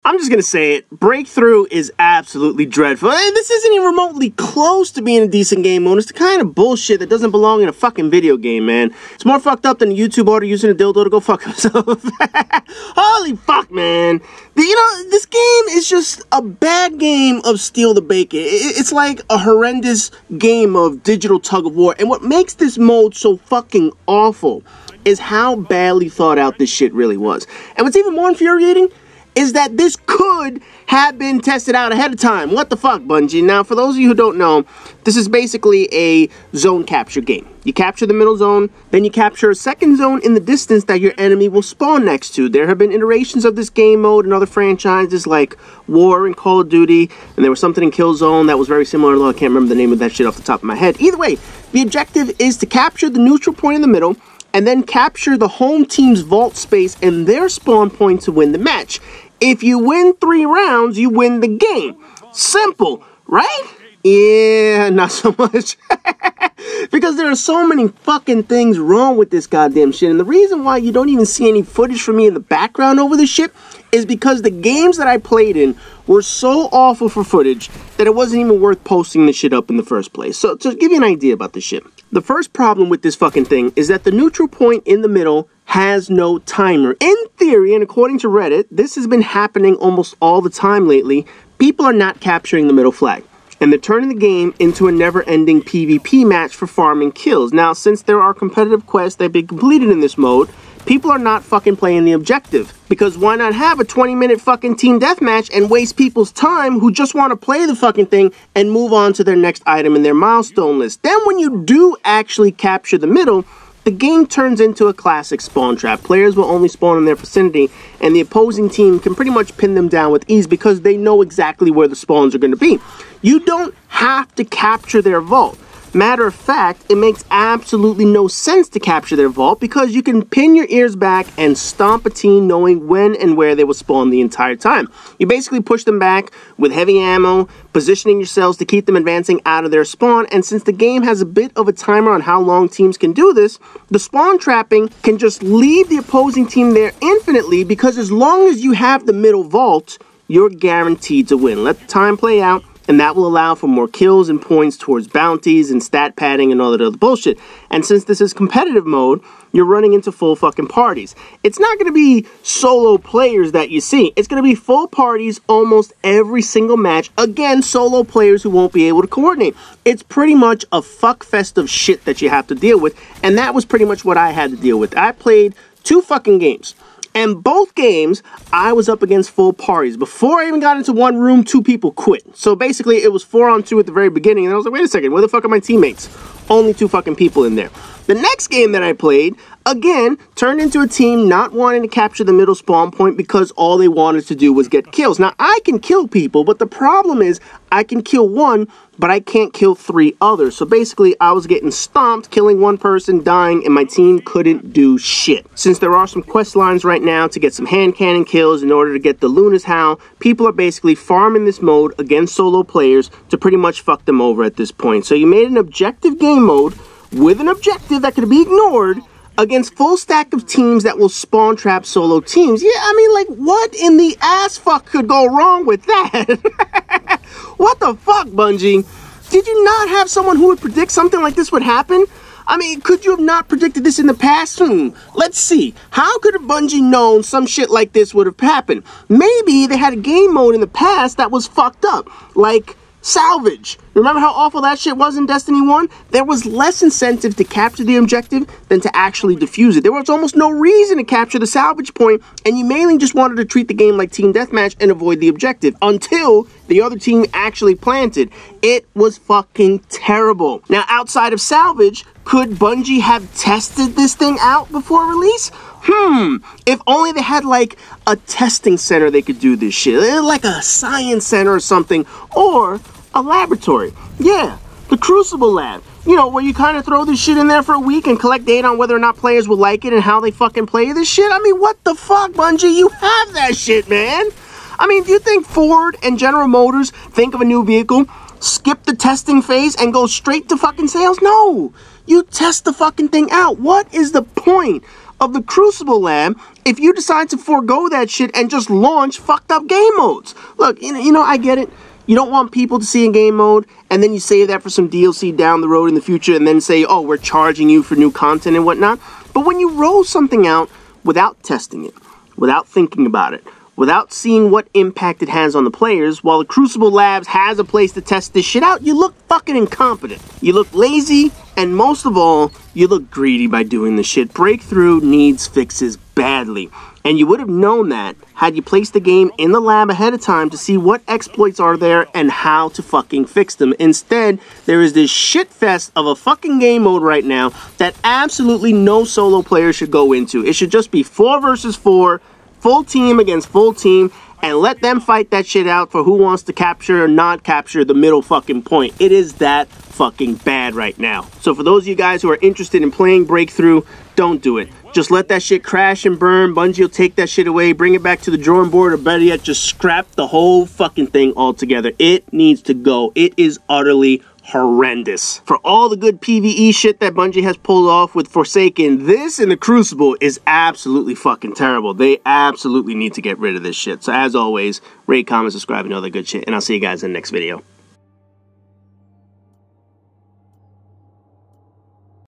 I'm just gonna say it. Breakthrough is absolutely dreadful. And this isn't even remotely close to being a decent game mode. It's the kind of bullshit that doesn't belong in a fucking video game, man. It's more fucked up than a YouTube order using a dildo to go fuck himself. Holy fuck, man. This game is just a bad game of steal the bacon. It's like a horrendous game of digital tug of war. And what makes this mode so fucking awful is how badly thought out this shit really was. And what's even more infuriating is that this could have been tested out ahead of time. What the fuck, Bungie? Now, for those of you who don't know, this is basically a zone capture game. You capture the middle zone, then you capture a second zone in the distance that your enemy will spawn next to. There have been iterations of this game mode in other franchises like War and Call of Duty, and there was something in Killzone that was very similar, although I can't remember the name of that shit off the top of my head. Either way, the objective is to capture the neutral point in the middle, and then capture the home team's vault space and their spawn point to win the match. If you win 3 rounds, you win the game. Simple, right? Yeah, not so much. Because there are so many fucking things wrong with this goddamn shit. And the reason why you don't even see any footage from me in the background over this shit is because the games that I played in were so awful for footage that it wasn't even worth posting this shit up in the first place. So to give you an idea about this shit, the first problem with this fucking thing is that the neutral point in the middle has no timer. In theory, and according to Reddit, this has been happening almost all the time lately. People are not capturing the middle flag, and they're turning the game into a never-ending PvP match for farming kills. Now, since there are competitive quests that have been completed in this mode, people are not fucking playing the objective. Because why not have a 20-minute fucking team deathmatch and waste people's time who just want to play the fucking thing and move on to their next item in their milestone list? Then when you do actually capture the middle, the game turns into a classic spawn trap. Players will only spawn in their vicinity, and the opposing team can pretty much pin them down with ease because they know exactly where the spawns are going to be. You don't have to capture their vault. Matter of fact, it makes absolutely no sense to capture their vault because you can pin your ears back and stomp a team knowing when and where they will spawn the entire time. You basically push them back with heavy ammo, positioning yourselves to keep them advancing out of their spawn, and since the game has a bit of a timer on how long teams can do this, the spawn trapping can just leave the opposing team there infinitely because as long as you have the middle vault, you're guaranteed to win. Let the time play out, and that will allow for more kills and points towards bounties and stat padding and all that other bullshit. And since this is competitive mode, you're running into full fucking parties. It's not going to be solo players that you see. It's going to be full parties almost every single match. Again, solo players who won't be able to coordinate. It's pretty much a fuck fest of shit that you have to deal with. And that was pretty much what I had to deal with. I played 2 fucking games. And both games, I was up against full parties. Before I even got into one room, 2 people quit. So basically, it was 4-on-2 at the very beginning. And I was like, wait a second, where the fuck are my teammates? Only 2 fucking people in there. The next game that I played, again, turned into a team not wanting to capture the middle spawn point because all they wanted to do was get kills. Now, I can kill people, but the problem is I can kill 1, but I can't kill 3 others. So basically, I was getting stomped, killing 1 person, dying, and my team couldn't do shit. Since there are some quest lines right now to get some hand cannon kills in order to get the Luna's Howl, people are basically farming this mode against solo players to pretty much fuck them over at this point. So you made an objective game mode with an objective that could be ignored against full stack of teams that will spawn trap solo teams. Yeah, I mean, like, what in the ass fuck could go wrong with that? What the fuck, Bungie? Did you not have someone who would predict something like this would happen? I mean, could you have not predicted this in the past? Let's see. How could have Bungie known some shit like this would have happened? Maybe they had a game mode in the past that was fucked up, like salvage. Remember how awful that shit was in Destiny 1? There was less incentive to capture the objective than to actually defuse it. There was almost no reason to capture the salvage point, and you mainly just wanted to treat the game like team deathmatch and avoid the objective until the other team actually planted. It was fucking terrible. Now, outside of salvage, could Bungie have tested this thing out before release? If only they had like a testing center they could do this shit. Like a science center or something. Or a laboratory. Yeah, the Crucible lab. You know, where you kind of throw this shit in there for a week and collect data on whether or not players will like it and how they fucking play this shit. I mean, what the fuck, Bungie? You have that shit, man. I mean, do you think Ford and General Motors think of a new vehicle, skip the testing phase, and go straight to fucking sales? No. You test the fucking thing out. What is the point of the Crucible lab if you decide to forego that shit and just launch fucked up game modes. Look, you know, I get it. You don't want people to see in game mode, and then you save that for some DLC down the road in the future, and then say, oh, we're charging you for new content and whatnot. But when you roll something out without testing it, without thinking about it, without seeing what impact it has on the players, while the Crucible Labs has a place to test this shit out, you look fucking incompetent. You look lazy, and most of all, you look greedy by doing this shit. Breakthrough needs fixes badly. And you would have known that had you placed the game in the lab ahead of time to see what exploits are there and how to fucking fix them. Instead, there is this shit fest of a fucking game mode right now that absolutely no solo player should go into. It should just be 4 versus 4, full team against full team, and let them fight that shit out for who wants to capture or not capture the middle fucking point. It is that fucking bad right now. So for those of you guys who are interested in playing Breakthrough, don't do it. Just let that shit crash and burn. Bungie will take that shit away, bring it back to the drawing board, or better yet, just scrap the whole fucking thing altogether. It needs to go. It is utterly horrendous. For all the good PvE shit that Bungie has pulled off with Forsaken, this in the Crucible is absolutely fucking terrible. They absolutely need to get rid of this shit. So as always, rate, comment, subscribe, and all that good shit, and I'll see you guys in the next video.